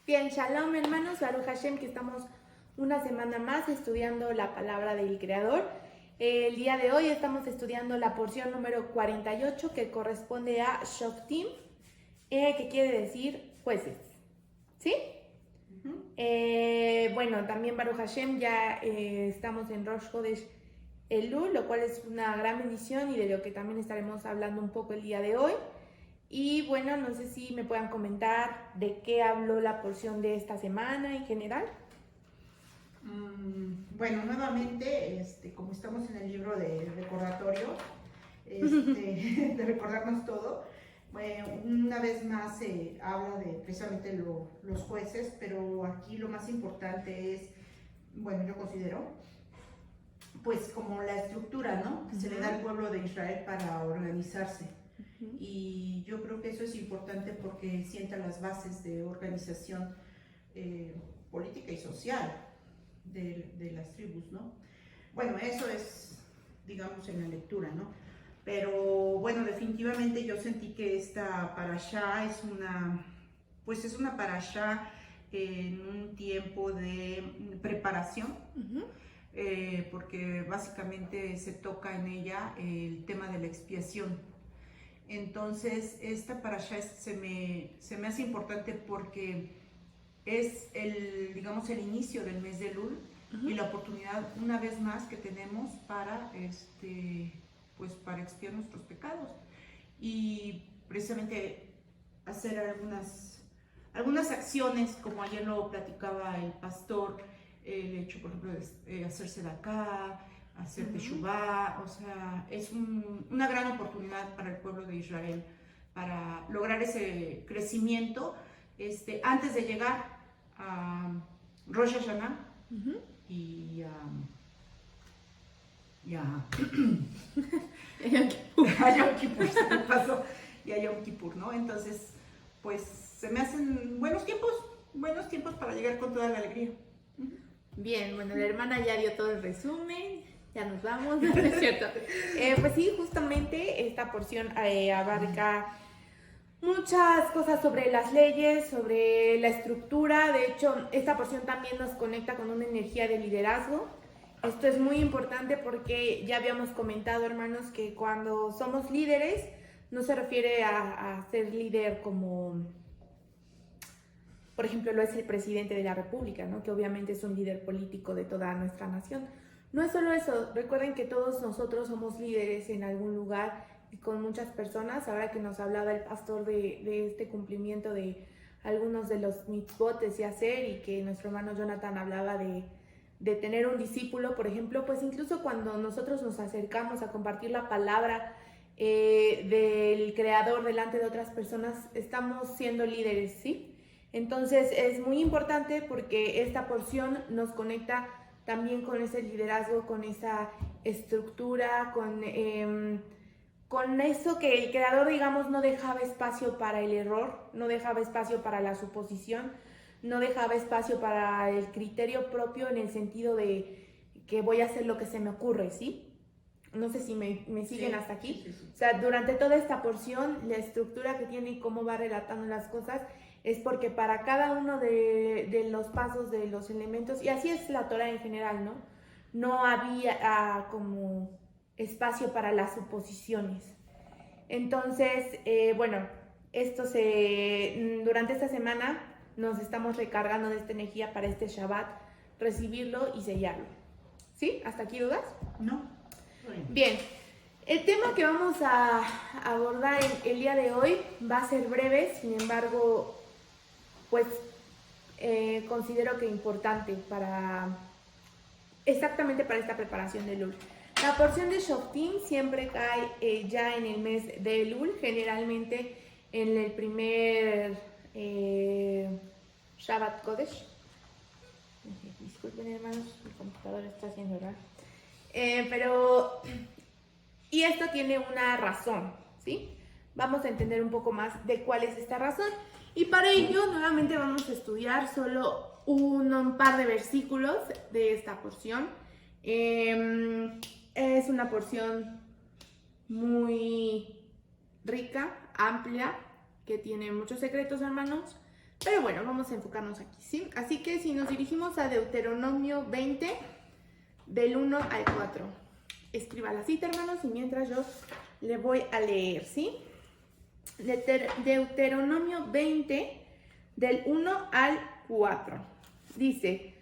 Bien, shalom hermanos, Baruch Hashem, que estamos una semana más estudiando la palabra del Creador. El día de hoy estamos estudiando la porción número 48 que corresponde a Shoftim, que quiere decir jueces. ¿Sí? Bueno, también Baruch Hashem ya estamos en Rosh Chodesh Elul, lo cual es una gran bendición y de lo que también estaremos hablando un poco el día de hoy. Y bueno, no sé si me puedan comentar de qué habló la porción de esta semana en general. Bueno, nuevamente, como estamos en el libro de recordatorio, de recordarnos todo, una vez más se habla de precisamente los jueces, pero aquí lo más importante es, bueno, yo considero, pues como la estructura, ¿no? Que se le da al pueblo de Israel para organizarse. Y yo creo que eso es importante porque sienta las bases de organización política y social de las tribus, ¿no? Bueno, eso es, digamos, en la lectura, ¿no? Pero bueno, definitivamente yo sentí que esta parashá es una parashá en un tiempo de preparación, porque básicamente se toca en ella el tema de la expiación. Entonces, esta parashá se me hace importante porque es digamos, el inicio del mes de Elul y la oportunidad una vez más que tenemos para, pues, para expiar nuestros pecados y precisamente hacer algunas acciones, como ayer lo platicaba el pastor, el hecho, por ejemplo, de hacerse de acá, hacer teshuvá, o sea, es una gran oportunidad para el pueblo de Israel para lograr ese crecimiento antes de llegar a Rosh Hashanah y a Yom Kippur, se me pasó, y a Yom Kippur, ¿no? Entonces, pues se me hacen buenos tiempos para llegar con toda la alegría. Bien, bueno, la hermana ya dio todo el resumen, ya nos vamos, ¿no es cierto? Pues sí, justamente esta porción abarca muchas cosas sobre las leyes, sobre la estructura. De hecho, esta porción también nos conecta con una energía de liderazgo. Esto es muy importante porque ya habíamos comentado, hermanos, que cuando somos líderes no se refiere a ser líder como, por ejemplo, lo es el presidente de la República, ¿no? Que obviamente es un líder político de toda nuestra nación. No es solo eso, recuerden que todos nosotros somos líderes en algún lugar y con muchas personas. Ahora que nos hablaba el pastor de este cumplimiento de algunos de los mitzvot y hacer, y que nuestro hermano Jonathan hablaba de tener un discípulo, por ejemplo, pues incluso cuando nosotros nos acercamos a compartir la palabra del Creador delante de otras personas, estamos siendo líderes, ¿sí? Entonces es muy importante porque esta porción nos conecta también con ese liderazgo, con esa estructura, con eso que el creador, digamos, no dejaba espacio para el error, no dejaba espacio para la suposición, no dejaba espacio para el criterio propio en el sentido de que voy a hacer lo que se me ocurre, ¿sí? No sé si me siguen hasta aquí. Sí. O sea, durante toda esta porción, la estructura que tiene y cómo va relatando las cosas es porque para cada uno de los pasos, de los elementos, y así es la Torah en general, ¿no? No había como espacio para las suposiciones. Entonces, bueno, durante esta semana nos estamos recargando de esta energía para este Shabbat, recibirlo y sellarlo. ¿Sí? ¿Hasta aquí dudas? No. Bien. El tema que vamos a abordar el día de hoy va a ser breve, sin embargo, pues considero que importante exactamente para esta preparación de Elul. La porción de Shoftim siempre cae ya en el mes de Elul, generalmente en el primer Shabbat Kodesh. Disculpen, hermanos, mi computador está haciendo raro. Y esto tiene una razón, ¿sí? Vamos a entender un poco más de cuál es esta razón. Y para ello, nuevamente vamos a estudiar solo un par de versículos de esta porción. Es una porción muy rica, amplia, que tiene muchos secretos, hermanos. Pero bueno, vamos a enfocarnos aquí, ¿sí? Así que si nos dirigimos a Deuteronomio 20, del 1 al 4. Escriba la cita, hermanos, y mientras yo le voy a leer, ¿sí? Deuteronomio 20, del 1 al 4. Dice: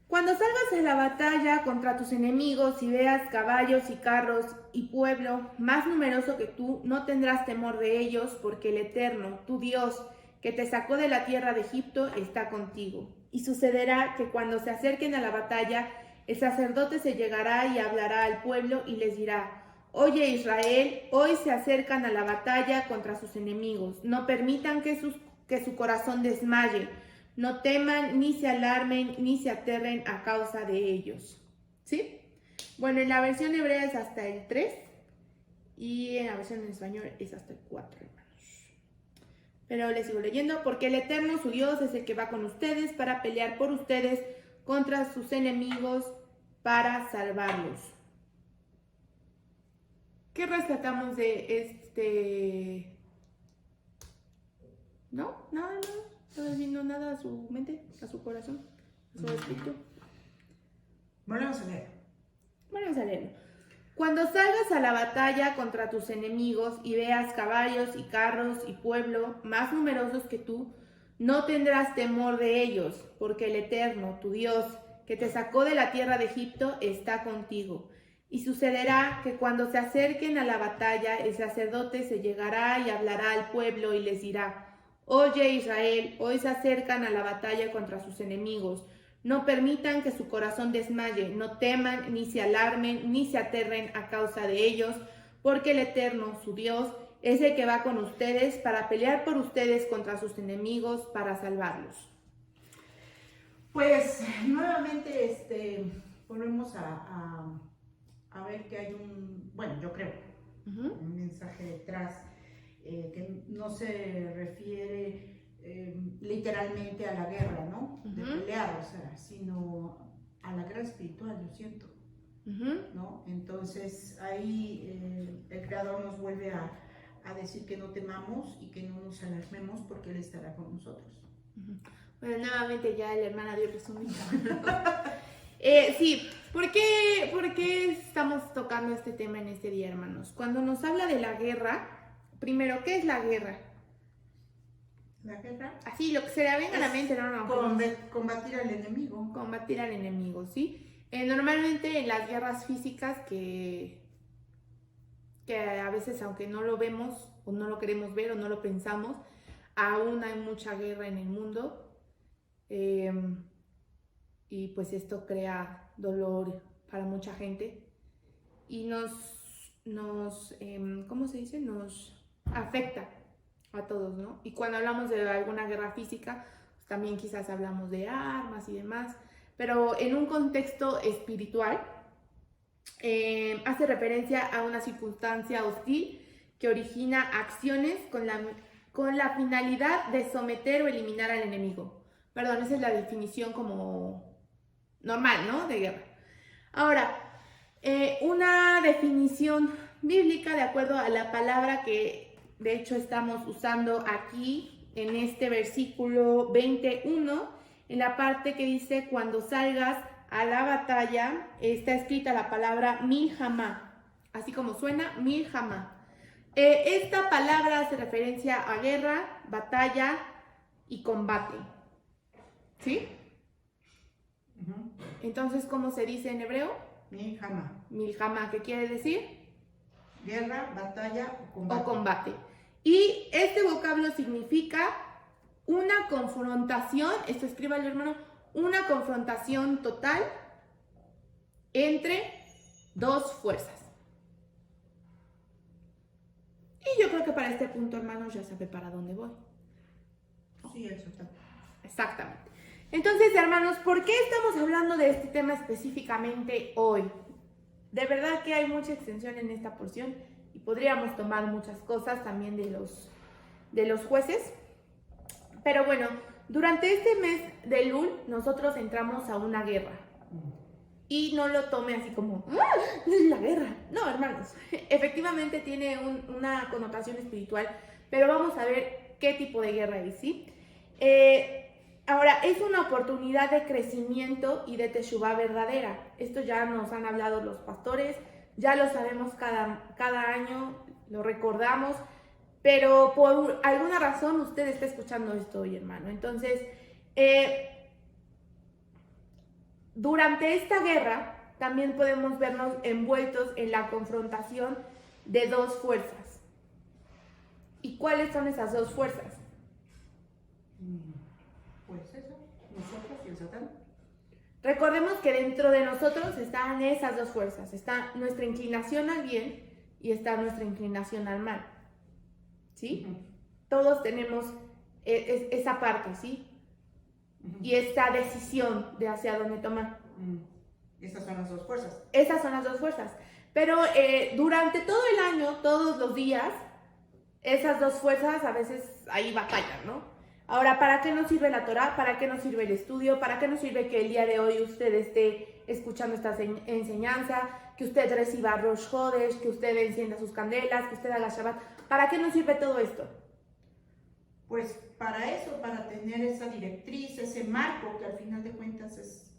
cuando salgas a la batalla contra tus enemigos y veas caballos y carros y pueblo más numeroso que tú, no tendrás temor de ellos, porque el Eterno, tu Dios, que te sacó de la tierra de Egipto, está contigo. Y sucederá que cuando se acerquen a la batalla, el sacerdote se llegará y hablará al pueblo y les dirá: oye Israel, hoy se acercan a la batalla contra sus enemigos. No permitan que su corazón desmaye. No teman, ni se alarmen, ni se aterren a causa de ellos. ¿Sí? Bueno, en la versión hebrea es hasta el 3 y en la versión en español es hasta el 4, hermanos. Pero les sigo leyendo. Porque el Eterno, su Dios, es el que va con ustedes para pelear por ustedes contra sus enemigos para salvarlos. ¿Qué rescatamos de este? ¿No? Nada, no. ¿No está viendo nada a su mente, a su corazón, a su espíritu? Vamos a leer. Vamos a leerlo. Cuando salgas a la batalla contra tus enemigos y veas caballos y carros y pueblo más numerosos que tú, no tendrás temor de ellos, porque el Eterno, tu Dios, que te sacó de la tierra de Egipto, está contigo. Y sucederá que cuando se acerquen a la batalla, el sacerdote se llegará y hablará al pueblo y les dirá: oye Israel, hoy se acercan a la batalla contra sus enemigos. No permitan que su corazón desmaye, no teman, ni se alarmen, ni se aterren a causa de ellos, porque el Eterno, su Dios, es el que va con ustedes para pelear por ustedes contra sus enemigos, para salvarlos. Pues nuevamente volvemos a ver que hay yo creo, un mensaje detrás que no se refiere literalmente a la guerra, ¿no? De pelear, o sea, sino a la guerra espiritual, yo siento, ¿no? Entonces ahí el Creador nos vuelve a decir que no temamos y que no nos alarmemos, porque Él estará con nosotros. Bueno, nuevamente ya la hermana dio resumen. Sí, ¿por qué estamos tocando este tema en este día, hermanos? Cuando nos habla de la guerra, primero, ¿qué es la guerra? ¿La guerra? Así, lo que se le venga a la mente, no. Combatir al enemigo. Combatir al enemigo, ¿sí? Normalmente en las guerras físicas que a veces, aunque no lo vemos o no lo queremos ver o no lo pensamos, aún hay mucha guerra en el mundo. Y pues esto crea dolor para mucha gente y nos ¿cómo se dice? Nos afecta a todos, ¿no? Y cuando hablamos de alguna guerra física, pues también quizás hablamos de armas y demás, pero en un contexto espiritual hace referencia a una circunstancia hostil que origina acciones con la finalidad de someter o eliminar al enemigo. Perdón, esa es la definición como normal, ¿no? De guerra. Ahora, una definición bíblica de acuerdo a la palabra que de hecho estamos usando aquí en este versículo 21, en la parte que dice: cuando salgas a la batalla, está escrita la palabra milhamá, así como suena, milhamá. Esta palabra hace referencia a guerra, batalla y combate, ¿sí? Entonces, ¿cómo se dice en hebreo? Milhamá. Milhamá, ¿qué quiere decir? Guerra, batalla o combate. Y este vocablo significa una confrontación, esto escríbalo, hermano, una confrontación total entre dos fuerzas. Y yo creo que para este punto, hermanos, ya sabe para dónde voy. Sí, eso está. Exactamente. Entonces, hermanos, ¿por qué estamos hablando de este tema específicamente hoy? De verdad que hay mucha extensión en esta porción y podríamos tomar muchas cosas también de los jueces. Pero bueno, durante este mes de Elul nosotros entramos a una guerra. Y no lo tome así como, la guerra. No, hermanos, efectivamente tiene una connotación espiritual, pero vamos a ver qué tipo de guerra es, ¿sí? Ahora, es una oportunidad de crecimiento y de teshuvá verdadera. Esto ya nos han hablado los pastores, ya lo sabemos cada año, lo recordamos, pero por alguna razón usted está escuchando esto hoy, hermano. Entonces, durante esta guerra también podemos vernos envueltos en la confrontación de dos fuerzas. ¿Y cuáles son esas dos fuerzas? Pues eso, nosotros y el Satán. Recordemos que dentro de nosotros están esas dos fuerzas. Está nuestra inclinación al bien y está nuestra inclinación al mal. ¿Sí? Todos tenemos esa parte, ¿sí? Y esta decisión de hacia dónde tomar. Esas son las dos fuerzas. Esas son las dos fuerzas. Pero durante todo el año, todos los días, esas dos fuerzas a veces ahí batallan, ¿no? Ahora, ¿para qué nos sirve la Torah? ¿Para qué nos sirve el estudio? ¿Para qué nos sirve que el día de hoy usted esté escuchando esta enseñanza? Que usted reciba Rosh Hodesh, que usted encienda sus candelas, que usted haga Shabbat. ¿Para qué nos sirve todo esto? Pues para eso, para tener esa directriz, ese marco, que al final de cuentas es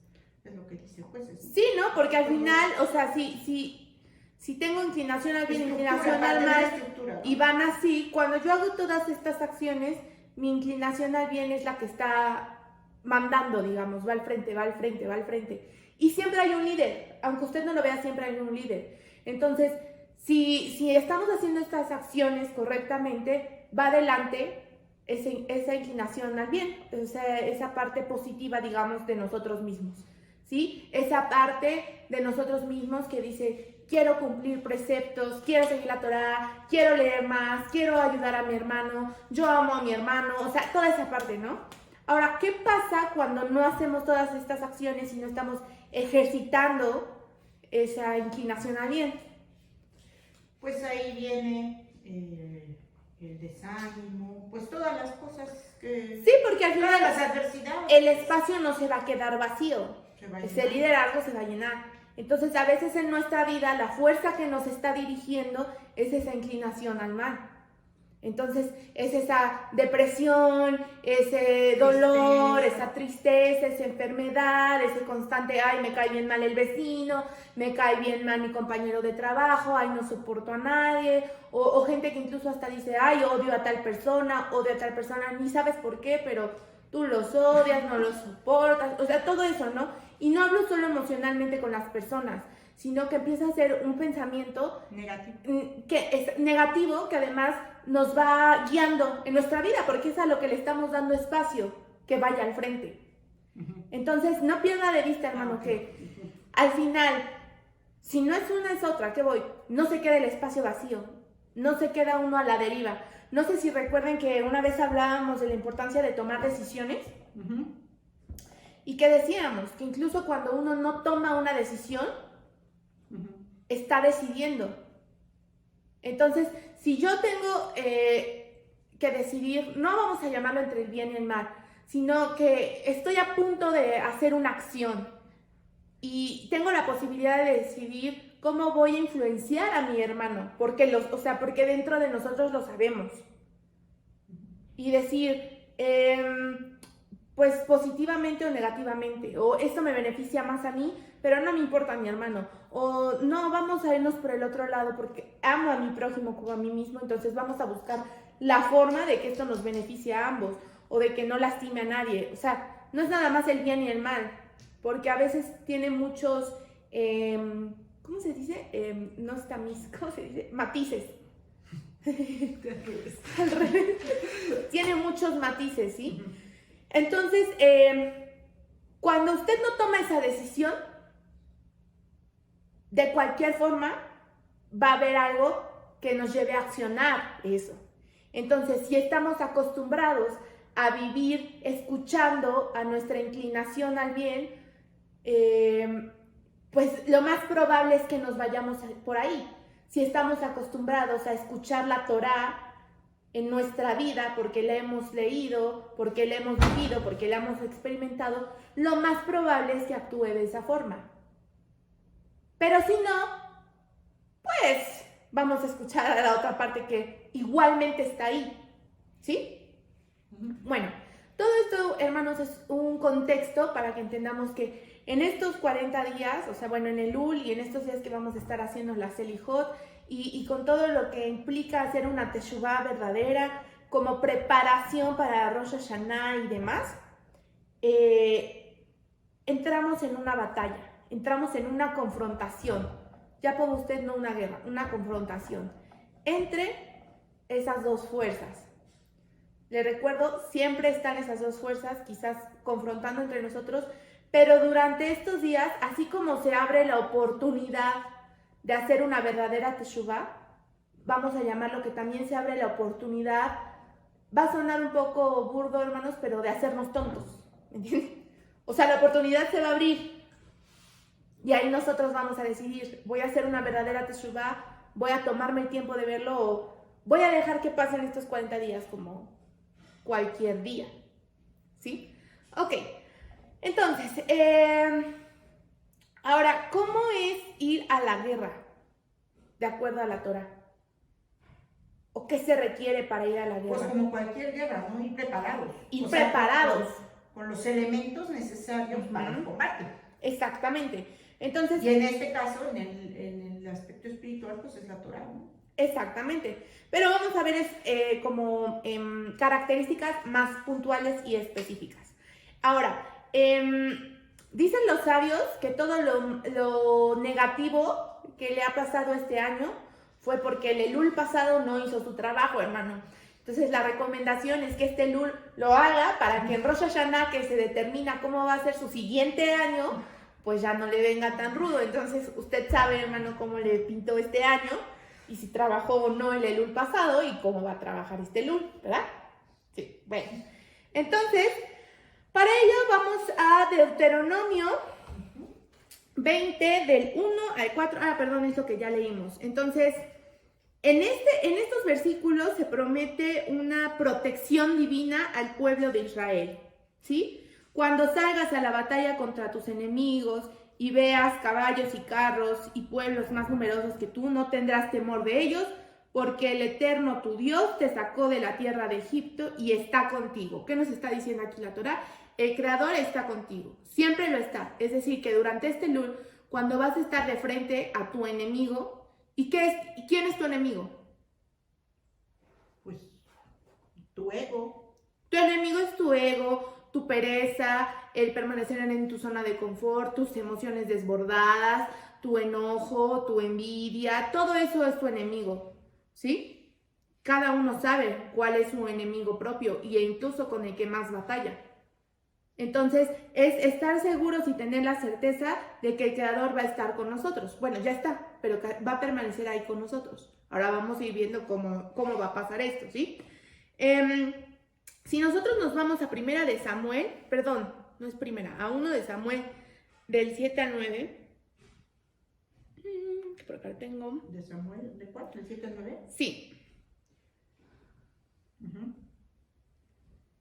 lo que dice el juez. Sí, ¿no? Porque al final, o sea, si tengo inclinación al bien, inclinación al mal, ¿no? Y van así, cuando yo hago todas estas acciones, mi inclinación al bien es la que está mandando, digamos, va al frente, va al frente, va al frente. Y siempre hay un líder, aunque usted no lo vea, siempre hay un líder. Entonces, si estamos haciendo estas acciones correctamente, va adelante esa inclinación al bien, esa parte positiva, digamos, de nosotros mismos, ¿sí? Esa parte de nosotros mismos que dice, quiero cumplir preceptos, quiero seguir la Torah, quiero leer más, quiero ayudar a mi hermano, yo amo a mi hermano, o sea, toda esa parte, ¿no? Ahora, ¿qué pasa cuando no hacemos todas estas acciones y no estamos ejercitando esa inclinación al bien? Pues ahí viene el desánimo, pues todas las cosas que... Sí, porque al final las adversidades. El espacio no se va a quedar vacío, ese liderazgo se va a llenar. Entonces, a veces en nuestra vida, la fuerza que nos está dirigiendo es esa inclinación al mal. Entonces, es esa depresión, ese dolor, esa tristeza, esa enfermedad, ese constante, ay, me cae bien mal el vecino, me cae bien mal mi compañero de trabajo, ay, no soporto a nadie, o gente que incluso hasta dice, ay, odio a tal persona, ni sabes por qué, pero tú los odias, no los soportas, o sea, todo eso, ¿no? Y no hablo solo emocionalmente con las personas, sino que empieza a ser un pensamiento que es negativo, que además nos va guiando en nuestra vida, porque es a lo que le estamos dando espacio, que vaya al frente. Entonces, no pierda de vista, hermano, que al final, si no es una, es otra, ¿qué voy? No se queda el espacio vacío, no se queda uno a la deriva. No sé si recuerden que una vez hablábamos de la importancia de tomar decisiones, y que decíamos que incluso cuando uno no toma una decisión, está decidiendo. Entonces, si yo tengo que decidir, no vamos a llamarlo entre el bien y el mal, sino que estoy a punto de hacer una acción y tengo la posibilidad de decidir cómo voy a influenciar a mi hermano, porque dentro de nosotros lo sabemos. Y decir, pues positivamente o negativamente, o esto me beneficia más a mí, pero no me importa a mi hermano, o no, vamos a irnos por el otro lado porque amo a mi prójimo como a mí mismo, entonces vamos a buscar la forma de que esto nos beneficie a ambos, o de que no lastime a nadie. O sea, no es nada más el bien y el mal, porque a veces tiene muchos, ¿cómo se dice? No es tamiz, ¿cómo se dice? Matices. Al revés. Tiene muchos matices, ¿sí? Entonces, cuando usted no toma esa decisión, de cualquier forma va a haber algo que nos lleve a accionar eso. Entonces, si estamos acostumbrados a vivir escuchando a nuestra inclinación al bien, pues lo más probable es que nos vayamos por ahí. Si estamos acostumbrados a escuchar la Torah en nuestra vida, porque la hemos leído, porque la hemos vivido, porque la hemos experimentado, lo más probable es que actúe de esa forma. Pero si no, pues vamos a escuchar a la otra parte que igualmente está ahí, ¿sí? Bueno, todo hermanos, es un contexto para que entendamos que en estos 40 días, o sea, bueno, en el Elul y en estos días que vamos a estar haciendo la Selijot y con todo lo que implica hacer una Teshuvah verdadera como preparación para Rosh Hashanah y demás, entramos en una batalla, entramos en una confrontación. Ya por usted no una guerra, una confrontación entre esas dos fuerzas. Le recuerdo, siempre están esas dos fuerzas, quizás confrontando entre nosotros, pero durante estos días, así como se abre la oportunidad de hacer una verdadera teshuvah, vamos a llamarlo que también se abre la oportunidad, va a sonar un poco burdo, hermanos, pero de hacernos tontos, ¿me entienden? O sea, la oportunidad se va a abrir y ahí nosotros vamos a decidir, voy a hacer una verdadera teshuvah, voy a tomarme el tiempo de verlo o voy a dejar que pasen estos 40 días como cualquier día, ¿sí? Ok, entonces, ahora, ¿cómo es ir a la guerra de acuerdo a la Torah? ¿O qué se requiere para ir a la guerra? Pues como cualquier guerra, ¿no? Ir preparados. Ir preparados. Con los elementos necesarios para el combate. Exactamente. Entonces, y en este caso, en el aspecto espiritual, pues es la Torah, ¿no? Exactamente. Pero vamos a ver como características más puntuales y específicas. Ahora, dicen los sabios que todo lo negativo que le ha pasado este año fue porque el Elul pasado no hizo su trabajo, hermano. Entonces la recomendación es que este Elul lo haga para que en Rosh Hashanah, que se determina cómo va a ser su siguiente año, pues ya no le venga tan rudo. Entonces usted sabe, hermano, cómo le pintó este año y si trabajó o no el Elul pasado y cómo va a trabajar este Elul, ¿verdad? Sí, bueno. Entonces, para ello vamos a Deuteronomio 20 del 1 al 4. Perdón, esto que ya leímos. Entonces, en estos versículos se promete una protección divina al pueblo de Israel, ¿sí? Cuando salgas a la batalla contra tus enemigos y veas caballos y carros y pueblos más numerosos que tú, no tendrás temor de ellos, porque el Eterno tu Dios te sacó de la tierra de Egipto y está contigo. ¿Qué nos está diciendo aquí la Torah? El Creador está contigo, siempre lo está. Es decir, que durante este Elul, cuando vas a estar de frente a tu enemigo, ¿y quién es tu enemigo? Pues tu ego. Tu enemigo es tu ego, tu pereza, el permanecer en tu zona de confort, tus emociones desbordadas, tu enojo, tu envidia, todo eso es tu enemigo, ¿sí? Cada uno sabe cuál es su enemigo propio e incluso con el que más batalla. Entonces, es estar seguros y tener la certeza de que el Creador va a estar con nosotros. Bueno, ya está, pero va a permanecer ahí con nosotros. Ahora vamos a ir viendo cómo va a pasar esto, ¿sí? Si nosotros nos vamos a primera de Samuel, perdón, no es primera, a 1 de Samuel, del 7 al 9. Por acá tengo. ¿De Samuel? ¿De cuál? ¿Del 7 al 9? Sí.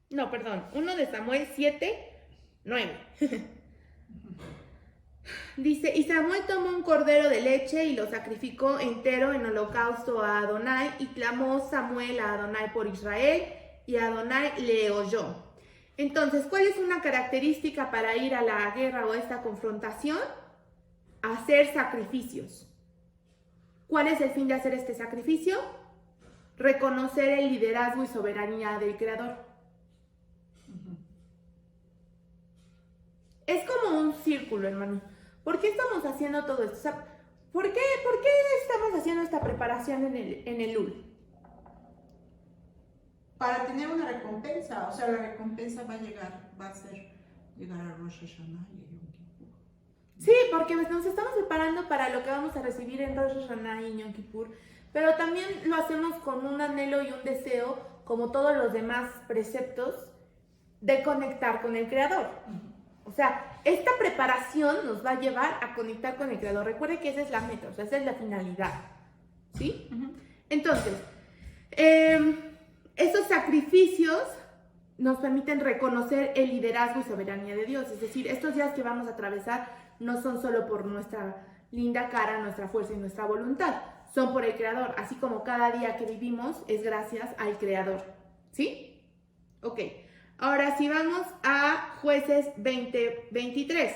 No, perdón, 1 de Samuel 7, 9. Dice, y Samuel tomó un cordero de leche y lo sacrificó entero en holocausto a Adonai, y clamó Samuel a Adonai por Israel, y Adonai le oyó. Entonces, ¿cuál es una característica para ir a la guerra o a esta confrontación? Hacer sacrificios. ¿Cuál es el fin de hacer este sacrificio? Reconocer el liderazgo y soberanía del Creador. Es como un círculo, hermano. ¿Por qué estamos haciendo todo esto? O sea, ¿por qué estamos haciendo esta preparación en el Elul? Para tener una recompensa, o sea, la recompensa va a ser llegar a Rosh Hashanah y Yom Kippur. Sí, porque nos estamos preparando para lo que vamos a recibir en Rosh Hashanah y Yom Kippur, pero también lo hacemos con un anhelo y un deseo, como todos los demás preceptos, de conectar con el Creador. O sea, esta preparación nos va a llevar a conectar con el Creador. Recuerde que esa es la meta, o sea, esa es la finalidad, ¿sí? Entonces, esos sacrificios nos permiten reconocer el liderazgo y soberanía de Dios. Es decir, estos días que vamos a atravesar no son solo por nuestra linda cara, nuestra fuerza y nuestra voluntad, son por el Creador, así como cada día que vivimos es gracias al Creador, ¿sí? Ok, Ahora sí vamos a Jueces 20:23.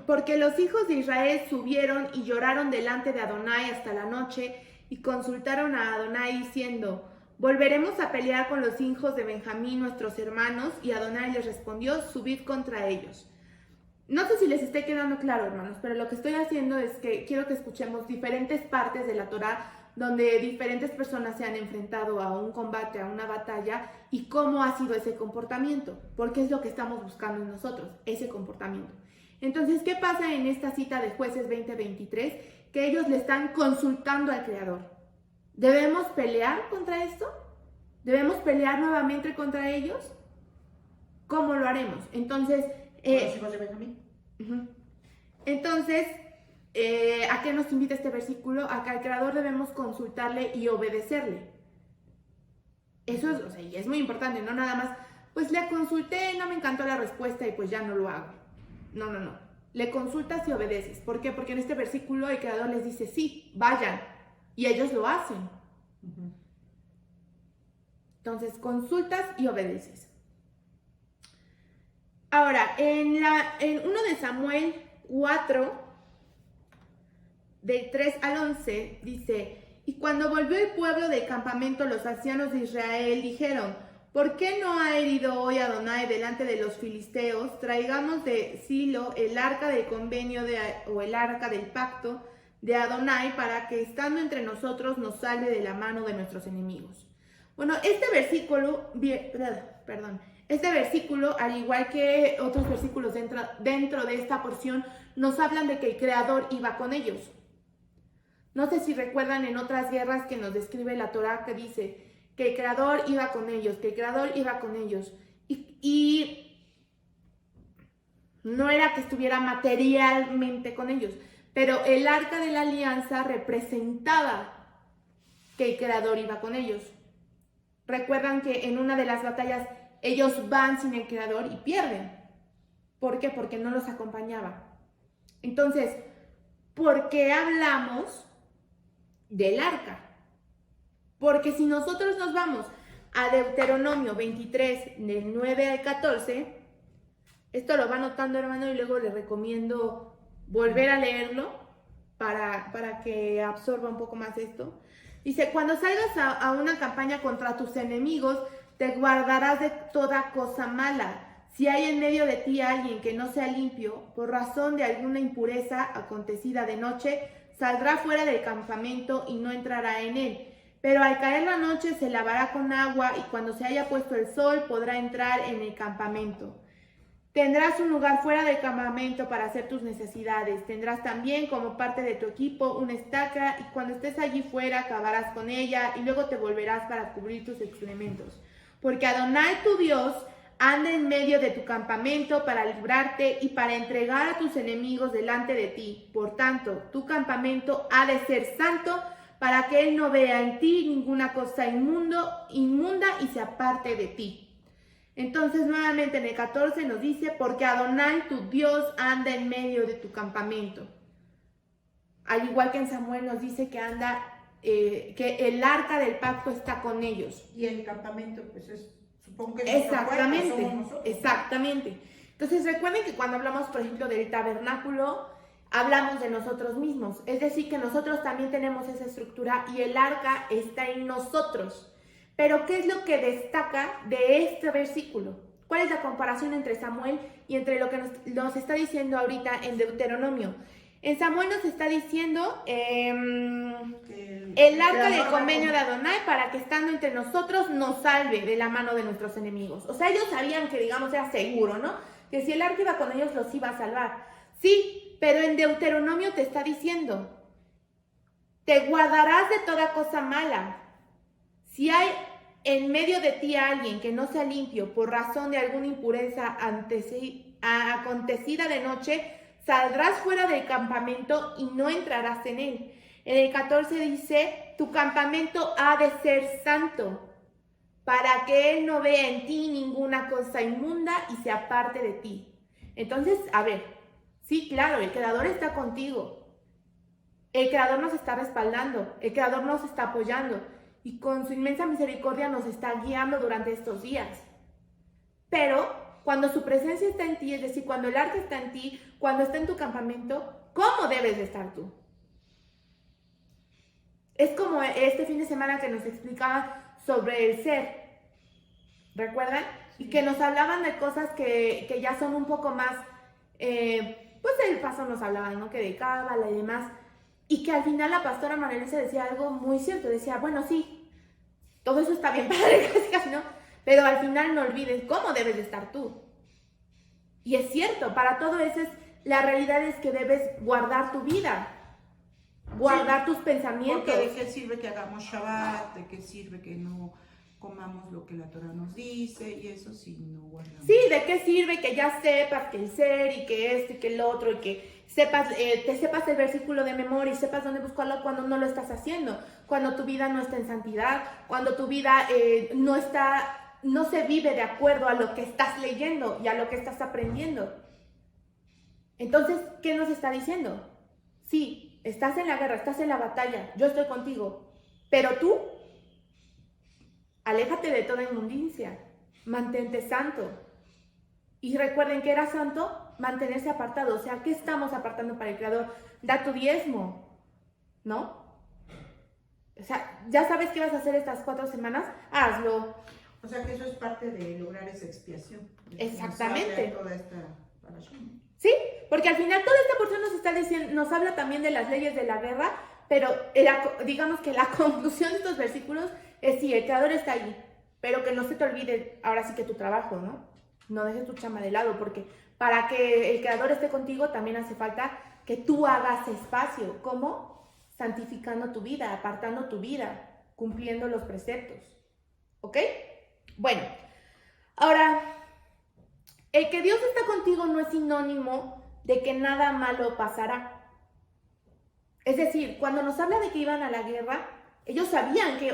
Porque los hijos de Israel subieron y lloraron delante de Adonai hasta la noche y consultaron a Adonai diciendo: volveremos a pelear con los hijos de Benjamín, nuestros hermanos. Y Adonai les respondió: subid contra ellos. No sé si les esté quedando claro, hermanos, pero lo que estoy haciendo es que quiero que escuchemos diferentes partes de la Torá donde diferentes personas se han enfrentado a un combate, a una batalla, y cómo ha sido ese comportamiento, porque es lo que estamos buscando en nosotros, ese comportamiento. Entonces, ¿qué pasa en esta cita de Jueces 20:23? Que ellos le están consultando al Creador. ¿Debemos pelear contra esto? ¿Debemos pelear nuevamente contra ellos? ¿Cómo lo haremos? Entonces, los hijos de Benjamín. Entonces, ¿a qué nos invita este versículo? A que al Creador debemos consultarle y obedecerle. Eso es, o sea, y es muy importante, no nada más, pues le consulté, no me encantó la respuesta y pues ya no lo hago. No. Le consultas y obedeces. ¿Por qué? Porque en este versículo el Creador les dice: sí, vayan. Y ellos lo hacen. Entonces, consultas y obedeces. Ahora, en 1 de Samuel 4, del 3 al 11, dice: y cuando volvió el pueblo del campamento, los ancianos de Israel dijeron: ¿por qué no ha herido hoy Adonai delante de los filisteos? Traigamos de Silo el arca del convenio o el arca del pacto de Adonai, para que estando entre nosotros nos salve de la mano de nuestros enemigos. Bueno, este versículo, al igual que otros versículos dentro de esta porción, nos hablan de que el Creador iba con ellos. No sé si recuerdan en otras guerras que nos describe la Torá, que dice que el Creador iba con ellos, que el Creador iba con ellos. Y no era que estuviera materialmente con ellos, pero el arca de la alianza representaba que el Creador iba con ellos. Recuerdan que en una de las batallas ellos van sin el Creador y pierden. ¿Por qué? Porque no los acompañaba. Entonces, ¿por qué hablamos del arca? Porque si nosotros nos vamos a Deuteronomio 23, del 9 al 14, esto lo va anotando, hermano, y luego les recomiendo volver a leerlo para que absorba un poco más esto. Dice: cuando salgas a una campaña contra tus enemigos, te guardarás de toda cosa mala. Si hay en medio de ti alguien que no sea limpio, por razón de alguna impureza acontecida de noche, saldrá fuera del campamento y no entrará en él. Pero al caer la noche se lavará con agua, y cuando se haya puesto el sol podrá entrar en el campamento. Tendrás un lugar fuera del campamento para hacer tus necesidades. Tendrás también como parte de tu equipo una estaca, y cuando estés allí fuera cavarás con ella y luego te volverás para cubrir tus excrementos. Porque Adonai tu Dios anda en medio de tu campamento para librarte y para entregar a tus enemigos delante de ti. Por tanto, tu campamento ha de ser santo, para que él no vea en ti ninguna cosa inmunda y se aparte de ti. Entonces, nuevamente en el 14 nos dice: porque Adonai tu Dios anda en medio de tu campamento. Al igual que en Samuel nos dice que que el arca del pacto está con ellos. Y el campamento, pues supongo que es exactamente, cuerpo, somos nosotros. Exactamente. Entonces, recuerden que cuando hablamos, por ejemplo, del tabernáculo, hablamos de nosotros mismos. Es decir, que nosotros también tenemos esa estructura y el arca está en nosotros. Pero, ¿qué es lo que destaca de este versículo? ¿Cuál es la comparación entre Samuel y entre lo que nos está diciendo ahorita en Deuteronomio? En Samuel nos está diciendo el arca del convenio de Adonai, para que estando entre nosotros nos salve de la mano de nuestros enemigos. O sea, ellos sabían que, digamos, era seguro, ¿no? Que si el arca iba con ellos, los iba a salvar. Sí, pero en Deuteronomio te está diciendo: te guardarás de toda cosa mala. Si hay en medio de ti alguien que no sea limpio por razón de alguna impureza acontecida de noche, saldrás fuera del campamento y no entrarás en él. En el 14 dice: tu campamento ha de ser santo, para que él no vea en ti ninguna cosa inmunda y se aparte de ti. Entonces, a ver, sí, claro, el Creador está contigo. El Creador nos está respaldando, el Creador nos está apoyando. y con su inmensa misericordia nos está guiando durante estos días. Pero cuando su presencia está en ti, es decir, cuando el arca está en ti, cuando está en tu campamento, ¿cómo debes de estar tú? Es como este fin de semana que nos explicaban sobre el ser, ¿recuerdan? Y que nos hablaban de cosas que ya son un poco más, pues del paso nos hablaban, ¿no? Que de cábala y demás. Y que al final la pastora María Luisa decía algo muy cierto, decía, bueno, sí, todo eso está bien padre, casi, ¿no? Pero al final no olvides cómo debes de estar tú. Y es cierto, para todo eso la realidad es que debes guardar tu vida, guardar tus pensamientos. Porque de qué sirve que hagamos Shabbat, de qué sirve que no comamos lo que la Torah nos dice, y eso sí no guardamos. Sí, ¿de qué sirve que ya sepas que el ser y que y que el otro y que sepas, te sepas el versículo de memoria y sepas dónde buscarlo cuando no lo estás haciendo? Cuando tu vida no está en santidad, cuando tu vida no se vive de acuerdo a lo que estás leyendo y a lo que estás aprendiendo. Entonces, ¿qué nos está diciendo? Sí, estás en la guerra, estás en la batalla, yo estoy contigo, pero tú aléjate de toda inmundicia, mantente santo. Y recuerden que era santo mantenerse apartado. O sea, ¿qué estamos apartando para el Creador? Da tu diezmo, ¿no? O sea, ya sabes qué vas a hacer estas 4 semanas, hazlo. O sea que eso es parte de lograr esa expiación. Exactamente. Toda esta parasha. Sí, porque al final toda esta porción nos está diciendo, nos habla también de las leyes de la guerra, pero digamos que la conclusión de estos versículos es sí, el Creador está ahí, pero que no se te olvide ahora sí que tu trabajo, ¿no? No dejes tu chamba de lado, porque para que el Creador esté contigo también hace falta que tú hagas espacio. ¿Cómo? Santificando tu vida, apartando tu vida, cumpliendo los preceptos. ¿Ok? Bueno, ahora, el que Dios está contigo no es sinónimo de que nada malo pasará. Es decir, cuando nos habla de que iban a la guerra, ellos sabían que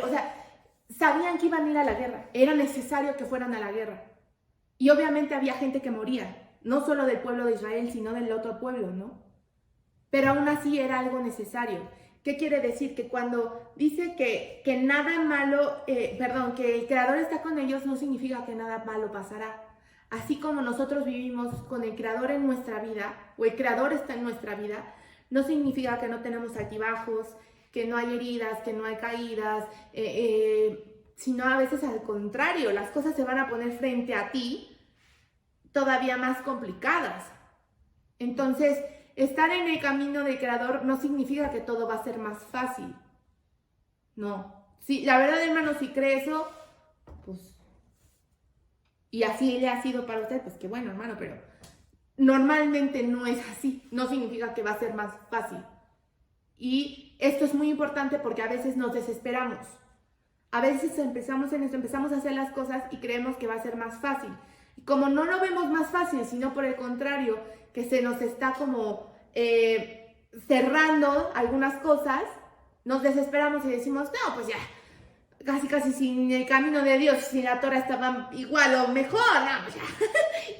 iban a ir a la guerra. Era necesario que fueran a la guerra. Y obviamente había gente que moría, no solo del pueblo de Israel, sino del otro pueblo, ¿no? Pero aún así era algo necesario. ¿Qué quiere decir? Que cuando dice que nada malo, que el Creador está con ellos, no significa que nada malo pasará. Así como nosotros vivimos con el Creador en nuestra vida, o el Creador está en nuestra vida, no significa que no tenemos altibajos, que no hay heridas, que no hay caídas, sino a veces al contrario, las cosas se van a poner frente a ti todavía más complicadas. Entonces, estar en el camino del Creador no significa que todo va a ser más fácil. No. Sí, la verdad, hermano, si cree eso, pues, y así le ha sido para usted, pues qué bueno, hermano, pero normalmente no es así. No significa que va a ser más fácil. Y esto es muy importante porque a veces nos desesperamos. A veces empezamos a hacer las cosas y creemos que va a ser más fácil. Y como no lo vemos más fácil, sino por el contrario, que se nos está como cerrando algunas cosas, nos desesperamos y decimos, no, pues ya, casi sin el camino de Dios, si la Torah estaba igual o mejor, no, pues ya.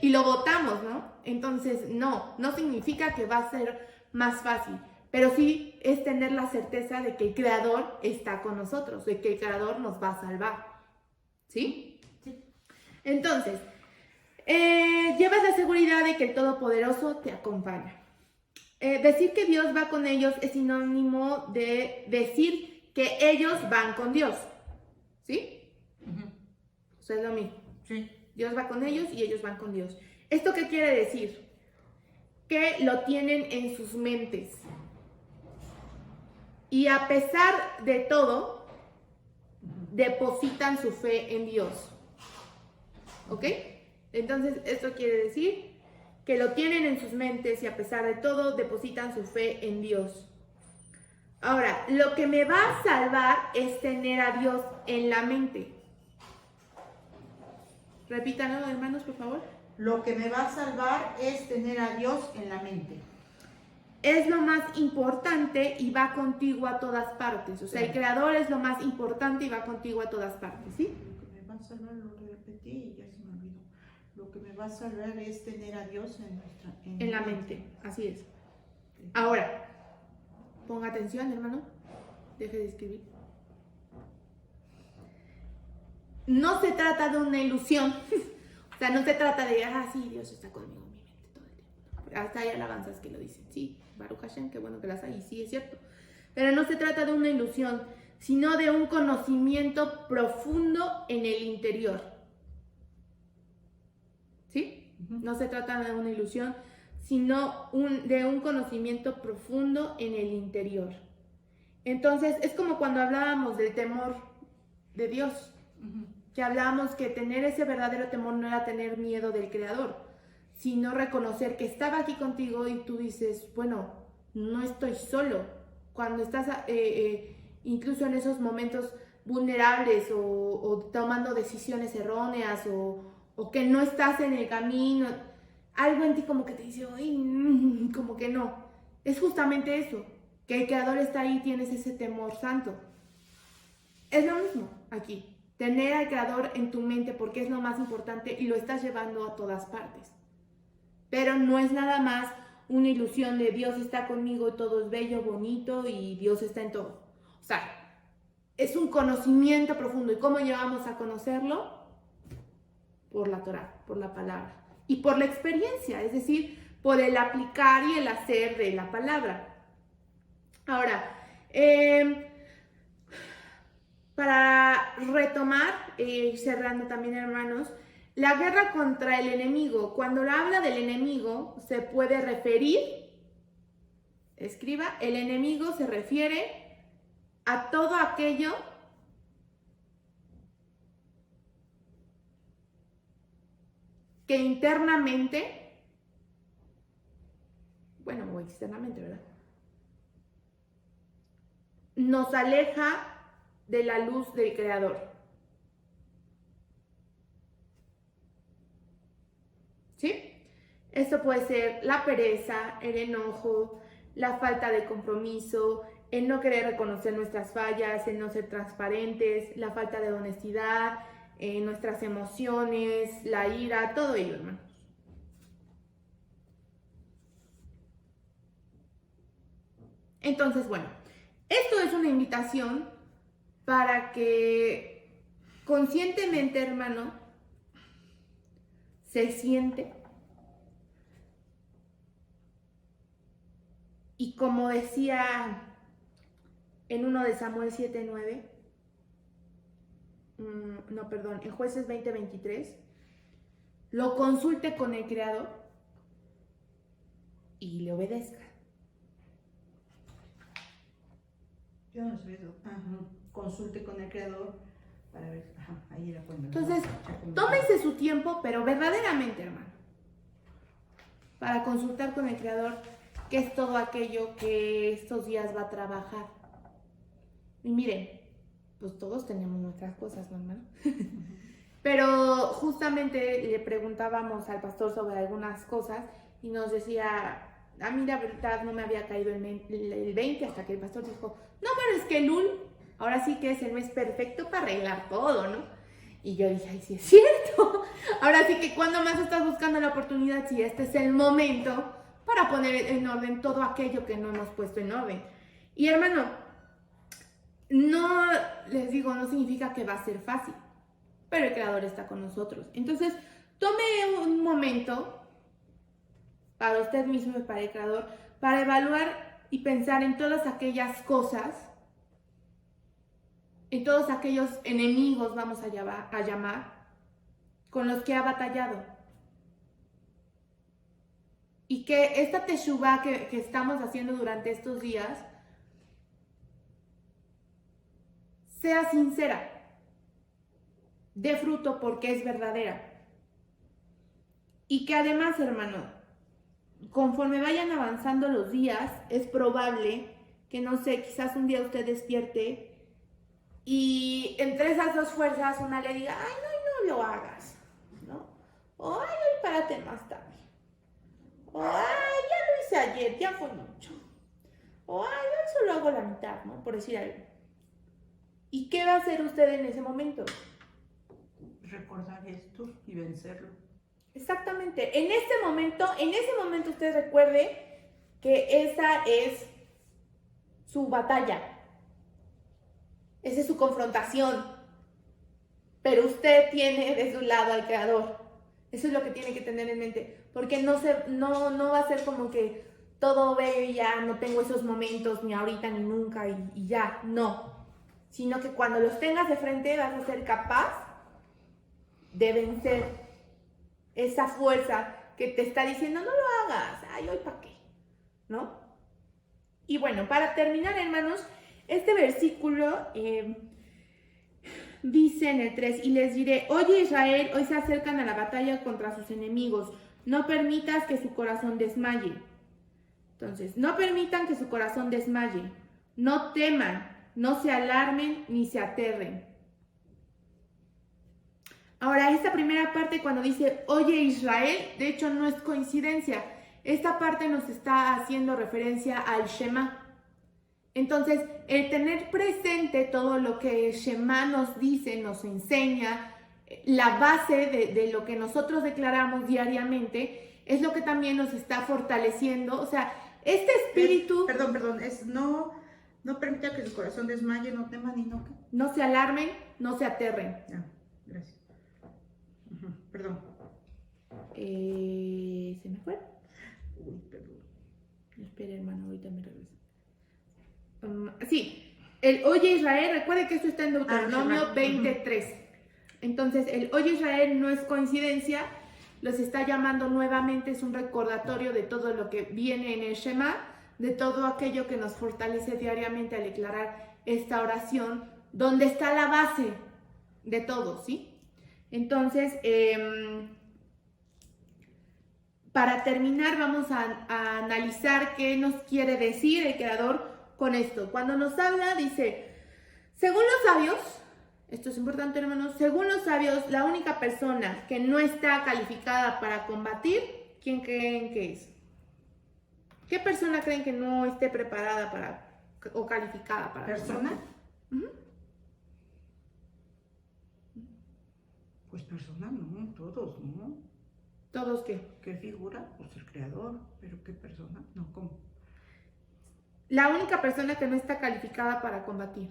Y lo votamos, ¿no? Entonces, no significa que va a ser más fácil. Pero sí es tener la certeza de que el Creador está con nosotros, de que el Creador nos va a salvar. ¿Sí? Sí. Entonces, llevas la seguridad de que el Todopoderoso te acompaña. Decir que Dios va con ellos es sinónimo de decir que ellos van con Dios. ¿Sí? Uh-huh. O sea, es lo mismo. Sí. Dios va con ellos y ellos van con Dios. ¿Esto qué quiere decir? Que lo tienen en sus mentes. Y a pesar de todo, depositan su fe en Dios. ¿Ok? Entonces, esto quiere decir que lo tienen en sus mentes y a pesar de todo, depositan su fe en Dios. Ahora, lo que me va a salvar es tener a Dios en la mente. Repítanlo, hermanos, por favor. Lo que me va a salvar es tener a Dios en la mente. Es lo más importante y va contigo a todas partes. O sea, el Creador es lo más importante y va contigo a todas partes, ¿sí? Lo que me va a salvar, lo repetí y ya se me olvidó. Lo que me va a salvar es tener a Dios en la mente, así es. Ahora, ponga atención, hermano. Deje de escribir. no se trata de una ilusión. O sea, no se trata de, sí, Dios está conmigo en mi mente todo el tiempo. Hasta hay alabanzas que lo dicen. Sí, Baruch Hashem, qué bueno que las hay, y sí, es cierto. Pero no se trata de una ilusión, sino de un conocimiento profundo en el interior. ¿Sí? No se trata de una ilusión, sino de un conocimiento profundo en el interior. Entonces, es como cuando hablábamos del temor de Dios, que hablábamos que tener ese verdadero temor no era tener miedo del Creador, sino reconocer que estaba aquí contigo y tú dices, bueno, no estoy solo. Cuando estás incluso en esos momentos vulnerables o tomando decisiones erróneas o que no estás en el camino, algo en ti como que te dice, uy, como que no. Es justamente eso, que el Creador está ahí y tienes ese temor santo. Es lo mismo aquí, tener al Creador en tu mente porque es lo más importante y lo estás llevando a todas partes. Pero no es nada más una ilusión de Dios está conmigo y todo es bello, bonito y Dios está en todo. O sea, es un conocimiento profundo. ¿Y cómo llevamos a conocerlo? Por la Torah, por la palabra. Y por la experiencia, es decir, por el aplicar y el hacer de la palabra. Ahora, para retomar, cerrando también, hermanos, la guerra contra el enemigo, cuando habla del enemigo, se puede referir, escriba, el enemigo se refiere a todo aquello que internamente, bueno, o externamente, ¿verdad? Nos aleja de la luz del Creador. ¿Sí? Esto puede ser la pereza, el enojo, la falta de compromiso, el no querer reconocer nuestras fallas, el no ser transparentes, la falta de honestidad, nuestras emociones, la ira, todo ello, hermanos. Entonces, bueno, esto es una invitación para que conscientemente, hermano, se siente y como decía en uno de Samuel 7:9, en Jueces 20:23, lo consulte con el Creador y le obedezca. Yo no sé eso. Consulte con el Creador para ver. Ahí era cuando. Entonces, tómense su tiempo, pero verdaderamente, hermano, para consultar con el Creador qué es todo aquello que estos días va a trabajar. Y miren, pues todos tenemos nuestras cosas, ¿no, hermano? Pero justamente le preguntábamos al pastor sobre algunas cosas y nos decía, a mí la verdad no me había caído el 20 hasta que el pastor dijo, no, pero es que Lul, ahora sí que es el mes perfecto para arreglar todo, ¿no? Y yo dije, ay, sí es cierto. Ahora sí que cuando más estás buscando la oportunidad, si este es el momento para poner en orden todo aquello que no hemos puesto en orden. Y hermano, no les digo, no significa que va a ser fácil, pero el Creador está con nosotros. Entonces, tome un momento para usted mismo y para el Creador, para evaluar y pensar en todas aquellas cosas, en todos aquellos enemigos, vamos a llamar, con los que ha batallado. Y que esta teshuvá que estamos haciendo durante estos días sea sincera, dé fruto porque es verdadera. Y que además, hermano, conforme vayan avanzando los días, es probable que, no sé, quizás un día usted despierte y entre esas dos fuerzas una le diga, ay, no lo hagas, ¿no? O ay, párate más tarde. O ay, ya lo hice ayer, ya fue mucho. O ay, yo solo hago la mitad, ¿no? Por decir algo. ¿Y qué va a hacer usted en ese momento? Recordar esto y vencerlo. Exactamente. En ese momento usted recuerde que esa es su batalla. Esa es su confrontación. pero usted tiene de su lado al Creador. Eso es lo que tiene que tener en mente, porque no va a ser como que todo bello y ya no tengo esos momentos ni ahorita ni nunca y ya, no. Sino que cuando los tengas de frente vas a ser capaz de vencer esa fuerza que te está diciendo no lo hagas, ay, hoy para qué, ¿no? Y bueno, para terminar, hermanos, este versículo dice en el 3, y les diré, oye Israel, hoy se acercan a la batalla contra sus enemigos, no permitas que su corazón desmaye. Entonces, no permitan que su corazón desmaye, no teman, no se alarmen ni se aterren. Ahora, esta primera parte cuando dice, oye Israel, de hecho no es coincidencia, esta parte nos está haciendo referencia al Shema. Entonces, el tener presente todo lo que el Shema nos dice, nos enseña, la base de lo que nosotros declaramos diariamente, es lo que también nos está fortaleciendo. O sea, este espíritu... Perdón, es no permita que su corazón desmaye, no teman y no... No se alarmen, no se aterren. Ah, gracias. Perdón. ¿Se me fue? Uy, perdón. Espera, hermano, ahorita me regreso. Sí, el Oye Israel, recuerde que esto está en Deuteronomio 23. Entonces, el Oye Israel no es coincidencia, los está llamando nuevamente, es un recordatorio de todo lo que viene en el Shema, de todo aquello que nos fortalece diariamente al declarar esta oración, donde está la base de todo, ¿sí? Entonces, para terminar, vamos a analizar qué nos quiere decir el Creador con esto. Cuando nos habla, dice, según los sabios, esto es importante, hermanos, según los sabios, la única persona que no está calificada para combatir, ¿quién creen que es? ¿Qué persona creen que no esté preparada para o calificada para ¿Persona? combatir? Pues persona no, todos, ¿no? ¿Todos qué? ¿Qué figura? Pues el creador, pero ¿qué persona? No, ¿cómo? La única persona que no está calificada para combatir.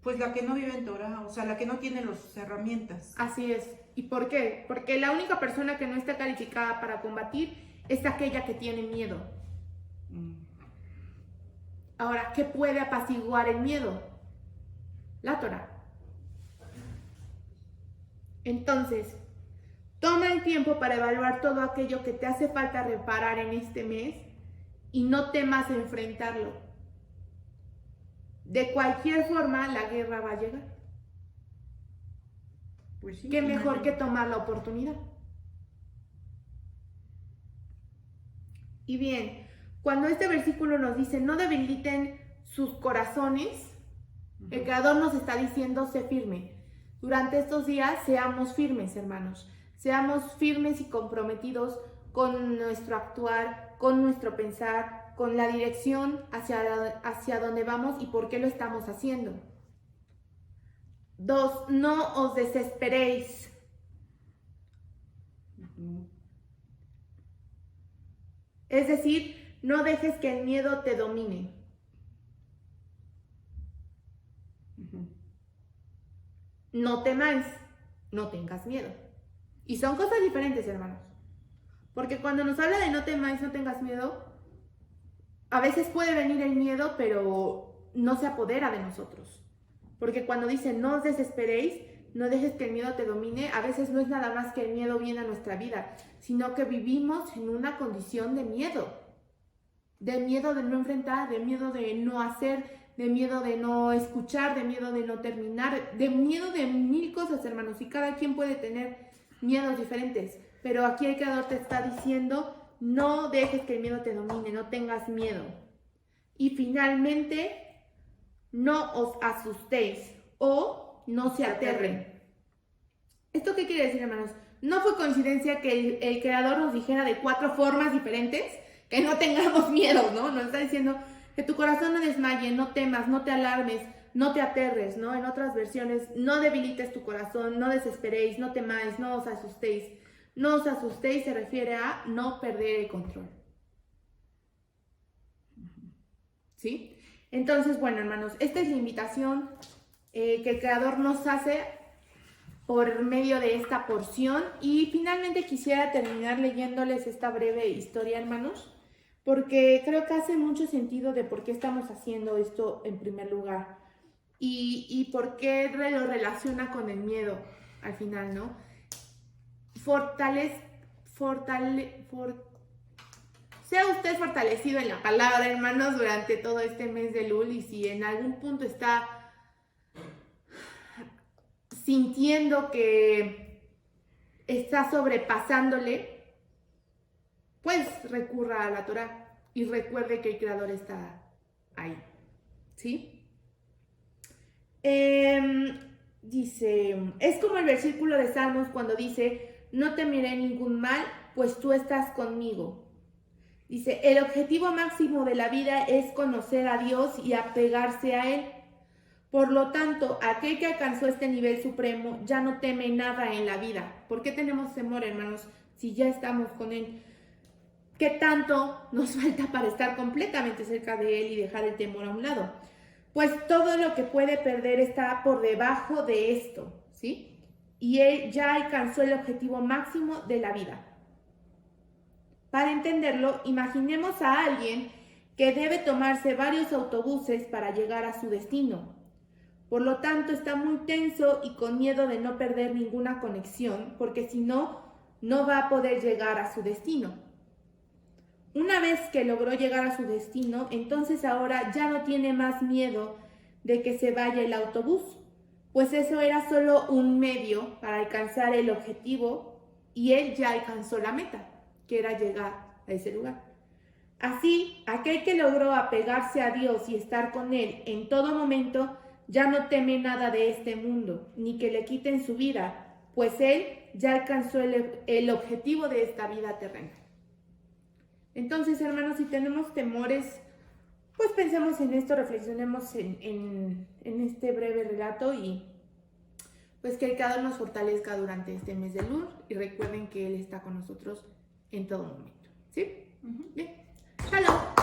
Pues la que no vive en Torah, o sea, la que no tiene las herramientas. Así es. ¿Y por qué? Porque la única persona que no está calificada para combatir es aquella que tiene miedo. Ahora, ¿qué puede apaciguar el miedo? La Torah. Entonces, toma el tiempo para evaluar todo aquello que te hace falta reparar en este mes y no temas enfrentarlo. De cualquier forma, la guerra va a llegar. Pues sí. ¿Qué mejor que tomar la oportunidad? Y bien, cuando este versículo nos dice, no debiliten sus corazones, el Creador nos está diciendo, sé firme. Durante estos días, seamos firmes, hermanos. Seamos firmes y comprometidos con nuestro actuar, con nuestro pensar, con la dirección hacia donde vamos y por qué lo estamos haciendo. 2, no os desesperéis. Es decir, no dejes que el miedo te domine. No temáis, no tengas miedo. Y son cosas diferentes, hermanos. Porque cuando nos habla de no temáis, no tengas miedo, a veces puede venir el miedo, pero no se apodera de nosotros. Porque cuando dice no os desesperéis, no dejes que el miedo te domine, a veces no es nada más que el miedo viene a nuestra vida, sino que vivimos en una condición de miedo de no enfrentar, de miedo de no hacer, de miedo de no escuchar, de miedo de no terminar, de miedo de mil cosas, hermanos, y cada quien puede tener miedos diferentes, pero aquí el Creador te está diciendo, no dejes que el miedo te domine, no tengas miedo. Y finalmente, no os asustéis o no se aterren. ¿Esto qué quiere decir, hermanos? No fue coincidencia que el Creador nos dijera de 4 formas diferentes que no tengamos miedo, ¿no? Nos está diciendo que tu corazón no desmaye, no temas, no te alarmes, no te aterres, ¿no? En otras versiones, no debilites tu corazón, no desesperéis, no temáis, no os asustéis. No os asustéis se refiere a no perder el control. ¿Sí? Entonces, bueno, hermanos, esta es la invitación que el Creador nos hace por medio de esta porción. Y finalmente quisiera terminar leyéndoles esta breve historia, hermanos, porque creo que hace mucho sentido de por qué estamos haciendo esto en primer lugar y por qué lo relaciona con el miedo al final, ¿no? Sea usted fortalecido en la palabra, hermanos, durante todo este mes de Lul, y si en algún punto está sintiendo que está sobrepasándole, pues recurra a la Torá y recuerde que el Creador está ahí, ¿sí? Dice, es como el versículo de Salmos cuando dice, no temeré ningún mal, pues tú estás conmigo. Dice, el objetivo máximo de la vida es conocer a Dios y apegarse a Él. Por lo tanto, aquel que alcanzó este nivel supremo ya no teme nada en la vida. ¿Por qué tenemos temor, hermanos, si ya estamos con Él? ¿Qué tanto nos falta para estar completamente cerca de Él y dejar el temor a un lado? Pues todo lo que puede perder está por debajo de esto, ¿sí? Y Él ya alcanzó el objetivo máximo de la vida. Para entenderlo, imaginemos a alguien que debe tomarse varios autobuses para llegar a su destino. Por lo tanto, está muy tenso y con miedo de no perder ninguna conexión, porque si no, no va a poder llegar a su destino. Una vez que logró llegar a su destino, entonces ahora ya no tiene más miedo de que se vaya el autobús, pues eso era solo un medio para alcanzar el objetivo y él ya alcanzó la meta, que era llegar a ese lugar. Así, aquel que logró apegarse a Dios y estar con Él en todo momento, ya no teme nada de este mundo, ni que le quiten su vida, pues Él ya alcanzó el objetivo de esta vida terrena. Entonces, hermanos, si tenemos temores, pues pensemos en esto, reflexionemos en este breve relato y pues que el Creador nos fortalezca durante este mes de Lul y recuerden que Él está con nosotros en todo momento. ¿Sí? Bien. Shalom.